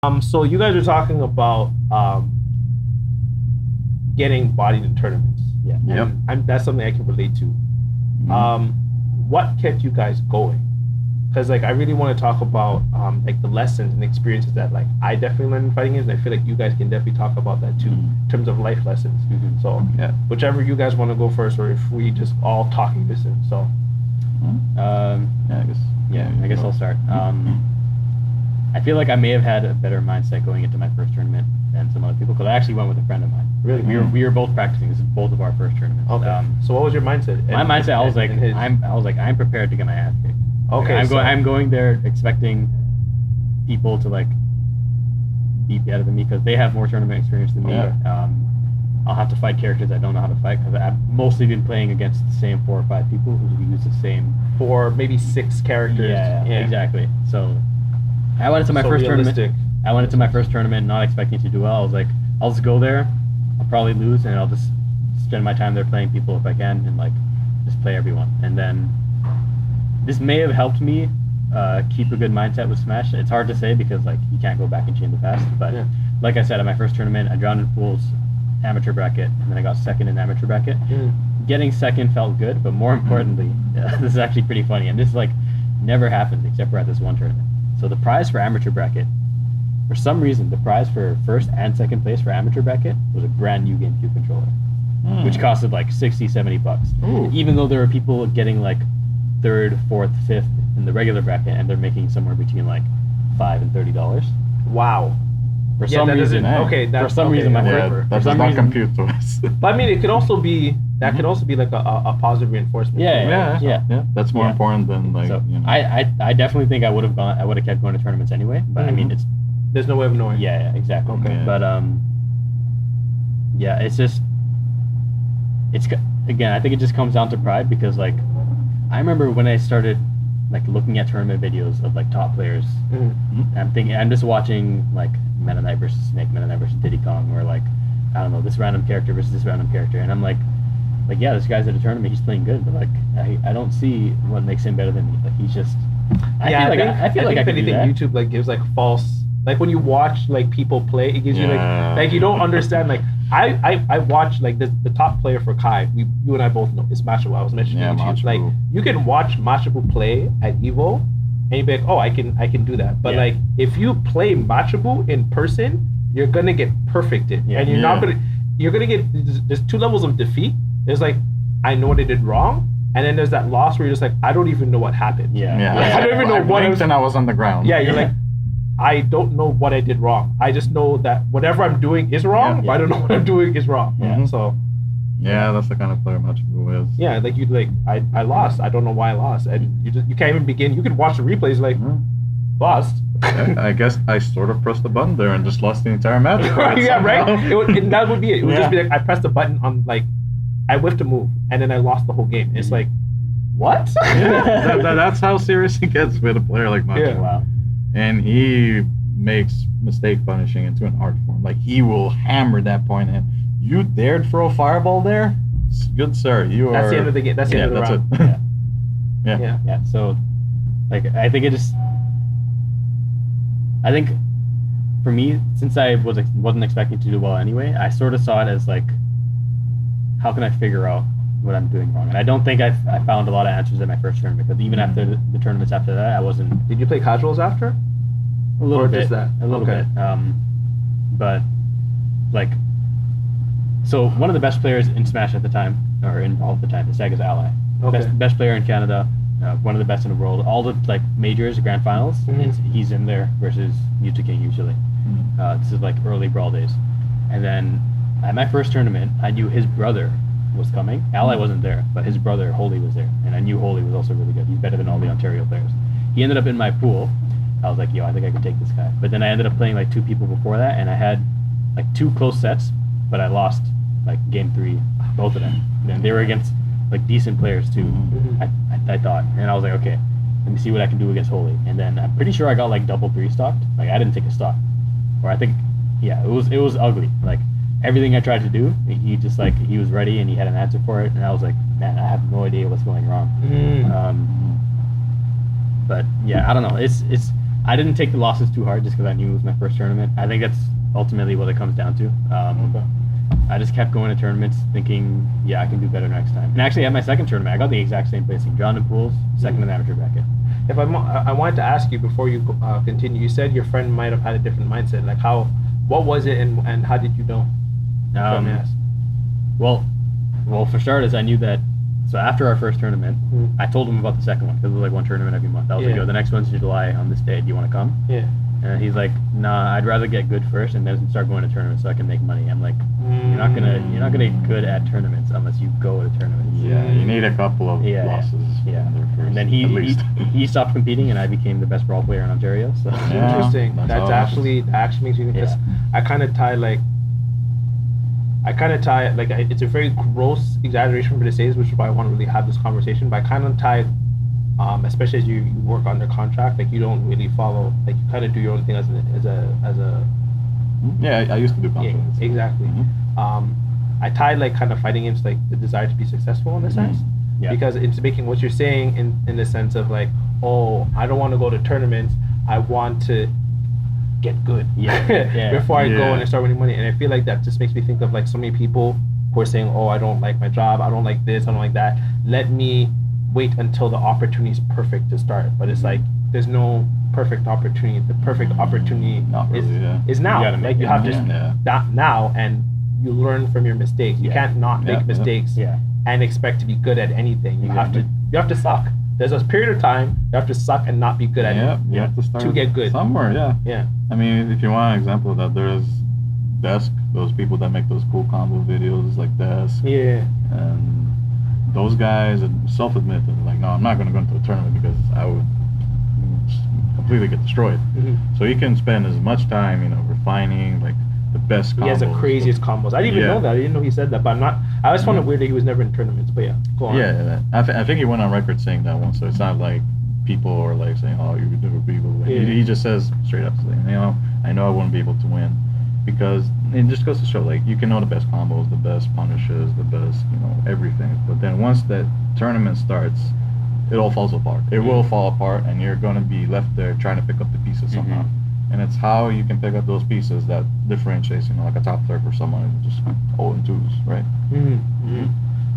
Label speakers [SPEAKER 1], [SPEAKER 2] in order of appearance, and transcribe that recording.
[SPEAKER 1] So you guys are talking about getting bodied in tournaments.
[SPEAKER 2] Yeah.
[SPEAKER 3] Yep.
[SPEAKER 1] That's something I can relate to. What kept you guys going? Because like I really want to talk about like the lessons and experiences that like I definitely learned in fighting games, and I feel like you guys can definitely talk about that too in terms of life lessons. So
[SPEAKER 3] Yeah.
[SPEAKER 1] whichever you guys want to go first, or if we just all talking distance. So
[SPEAKER 2] I guess I'll start. I feel like I may have had a better mindset going into my first tournament than some other people, because I actually went with a friend of mine.
[SPEAKER 1] Really?
[SPEAKER 2] We were both practicing. This is both of our first tournaments.
[SPEAKER 1] Okay. So what was your mindset?
[SPEAKER 2] My mindset, I was like, I'm prepared to get my ass kicked.
[SPEAKER 1] Okay.
[SPEAKER 2] I'm going there expecting people to like be better than me because they have more tournament experience than me.
[SPEAKER 3] Yeah.
[SPEAKER 2] I'll have to fight characters I don't know how to fight because I've mostly been playing against the same 4 or 5 people who use the same
[SPEAKER 1] for maybe 6 characters.
[SPEAKER 2] Yeah, exactly. So I went into my first tournament. I went into my first tournament not expecting to do well. I was like, I'll just go there. I'll probably lose, and I'll just spend my time there playing people if I can, and like just play everyone. And then this may have helped me keep a good mindset with Smash. It's hard to say because like you can't go back and change the past. But like I said, at my first tournament, I drowned in Fool's amateur bracket, and then I got second in amateur bracket. Getting second felt good, but more importantly, this is actually pretty funny, and this like never happens except for at this one tournament. So the prize for amateur bracket, for some reason, the prize for first and second place for amateur bracket was a brand new GameCube controller, which costed like $60-$70. Even though there were people getting like 3rd, 4th, 5th in the regular bracket, and they're making somewhere between like $5 and $30.
[SPEAKER 1] Wow.
[SPEAKER 2] For some reason,
[SPEAKER 3] that does not compute to us.
[SPEAKER 1] But I mean, it could also be could also be like a positive reinforcement.
[SPEAKER 3] Yeah. That's more important than like.
[SPEAKER 2] So,
[SPEAKER 3] you know.
[SPEAKER 2] I definitely think I would have kept going to tournaments anyway. But I mean,
[SPEAKER 1] there's no way of knowing.
[SPEAKER 2] Yeah, exactly.
[SPEAKER 1] Okay.
[SPEAKER 3] Yeah.
[SPEAKER 2] But it's again, I think it just comes down to pride because like I remember when I started like looking at tournament videos of like top players. I'm just watching like Meta Knight versus Snake, Meta Knight versus Diddy Kong, or like I don't know, this random character versus this random character, and I'm like yeah, this guy's at a tournament, he's playing good, but like I don't see what makes him better than me. Like he's just I feel like I can do that.
[SPEAKER 1] YouTube like gives like false, like when you watch like people play, it gives you like you don't understand. Like I watch like the top player for Kai. You and I both know it's Mashabu. I was mentioning YouTube. Like you can watch Mashabu play at Evo, and you be like, oh, I can do that. But like if you play Mashabu in person, you're gonna get perfected, and you're gonna get there's 2 levels of defeat. There's like I know what I did wrong, and then there's that loss where you're just like I don't even know what happened.
[SPEAKER 3] Yeah.
[SPEAKER 1] Like, I don't even know what.
[SPEAKER 3] And I was on the ground.
[SPEAKER 1] Yeah, you're like. I don't know what I did wrong. I just know that whatever I'm doing is wrong, but I don't know what I'm doing is wrong. So
[SPEAKER 3] that's the kind of player Machibu is.
[SPEAKER 1] Yeah, like I lost. I don't know why I lost. And you can't even begin. You can watch the replays like lost.
[SPEAKER 3] I guess I sort of pressed the button there and just lost the entire match.
[SPEAKER 1] Yeah, right. That would be it. It would just be like I pressed the button on like I whiffed a move and then I lost the whole game. It's like what?
[SPEAKER 3] That's how serious it gets with a player like Machibu.
[SPEAKER 1] Yeah.
[SPEAKER 2] Wow.
[SPEAKER 3] And he makes mistake punishing into an art form. Like he will hammer that point in. You dared throw a fireball there? Good sir,
[SPEAKER 1] That's the end of the game. That's the end of the round.
[SPEAKER 3] Yeah.
[SPEAKER 2] So, like, I think for me, since I wasn't expecting to do well anyway, I sort of saw it as like, how can I figure out what I'm doing wrong? And I don't think I found a lot of answers at my first tournament, because even after the tournaments after that, I wasn't.
[SPEAKER 1] Did you play casuals after?
[SPEAKER 2] A little bit.
[SPEAKER 1] Just that?
[SPEAKER 2] A little bit. But like, so one of the best players in Smash at the time, or in all the time, is Saga's Ally.
[SPEAKER 1] Okay.
[SPEAKER 2] Best player in Canada, one of the best in the world. All the like majors, grand finals, he's in there versus Mewtwo King usually. This is like early Brawl days, and then at my first tournament, I knew his brother was coming. Ally wasn't there, but his brother Holy was there, and I knew Holy was also really good. He's better than all the Ontario players. He ended up in my pool. I was like, yo, I think I can take this guy. But then I ended up playing like 2 people before that, and I had like 2 close sets, but I lost like game 3, both of them. And they were against like decent players too. I thought, and I was like, okay, let me see what I can do against Holy. And then I'm pretty sure I got like double 3 stocked. Like I didn't take a stock, or I think, yeah, it was ugly. Like everything I tried to do, he just like he was ready and he had an answer for it, and I was like, man, I have no idea what's going wrong. But yeah, I don't know. It's I didn't take the losses too hard just because I knew it was my first tournament. I think that's ultimately what it comes down to.
[SPEAKER 1] Okay.
[SPEAKER 2] I just kept going to tournaments thinking, yeah, I can do better next time. And actually, at my second tournament, I got the exact same placing. Drawn in pools, second in the amateur bracket.
[SPEAKER 1] If I wanted to ask you before you continue, you said your friend might have had a different mindset. Like what was it and how did you know?
[SPEAKER 2] Well, for starters, I knew that. So after our first tournament, I told him about the second one because it was like one tournament every month. I was like, yo, the next one's in July on this day. Do you want to come?
[SPEAKER 1] Yeah.
[SPEAKER 2] And he's like, nah, I'd rather get good first and then start going to tournaments so I can make money. I'm like, you're not gonna get good at tournaments unless you go to tournaments.
[SPEAKER 3] Yeah, you need a couple of losses.
[SPEAKER 2] Yeah. And then he stopped competing and I became the best brawl player in Ontario. So
[SPEAKER 1] interesting. That actually makes me think. Because I kind of tie like it's a very gross exaggeration for me to say this, which is why I want to really have this conversation. But I kind of tie. Especially as you work under contract, like you don't really follow, like you kind of do your own thing as a.
[SPEAKER 3] Yeah, I used to do contracts.
[SPEAKER 1] Yeah, exactly. I tied like kind of fighting against like the desire to be successful in a sense, because it's making what you're saying in the sense of like, oh, I don't want to go to tournaments. I want to get good before I go and I start winning money. And I feel like that just makes me think of like so many people who are saying, oh, I don't like my job, I don't like this, I don't like that. Let me wait until the opportunity is perfect to start. But it's like there's no perfect opportunity. The perfect opportunity is now. You have to start now, and you learn from your mistakes. You can't not make mistakes and expect to be good at anything. You have to suck. There's a period of time you have to suck and not be good at it.
[SPEAKER 3] You have to start
[SPEAKER 1] to get good
[SPEAKER 3] somewhere.
[SPEAKER 1] Yeah.
[SPEAKER 3] I mean, if you want an example of that, there's Desk. Those people that make those cool combo videos like Desk.
[SPEAKER 1] Yeah.
[SPEAKER 3] And those guys self-admit that like, no, I'm not going to go into a tournament because I would completely get destroyed. So you can spend as much time, refining like the best combos.
[SPEAKER 1] He has the craziest combos. I didn't even know that. I didn't know he said that, but I always found it weird that he was never in tournaments. But go on.
[SPEAKER 3] Yeah, I think he went on record saying that once. So it's not like people are like saying, oh, you would never be able to win. He just says straight up, saying, I know I wouldn't be able to win. Because it just goes to show, like, you can know the best combos, the best punishes, the best, everything. But then once that tournament starts, it all falls apart. It will fall apart, and you're going to be left there trying to pick up the pieces somehow. And it's how you can pick up those pieces that differentiates, like a top player for someone who's just 0 and 2s, right?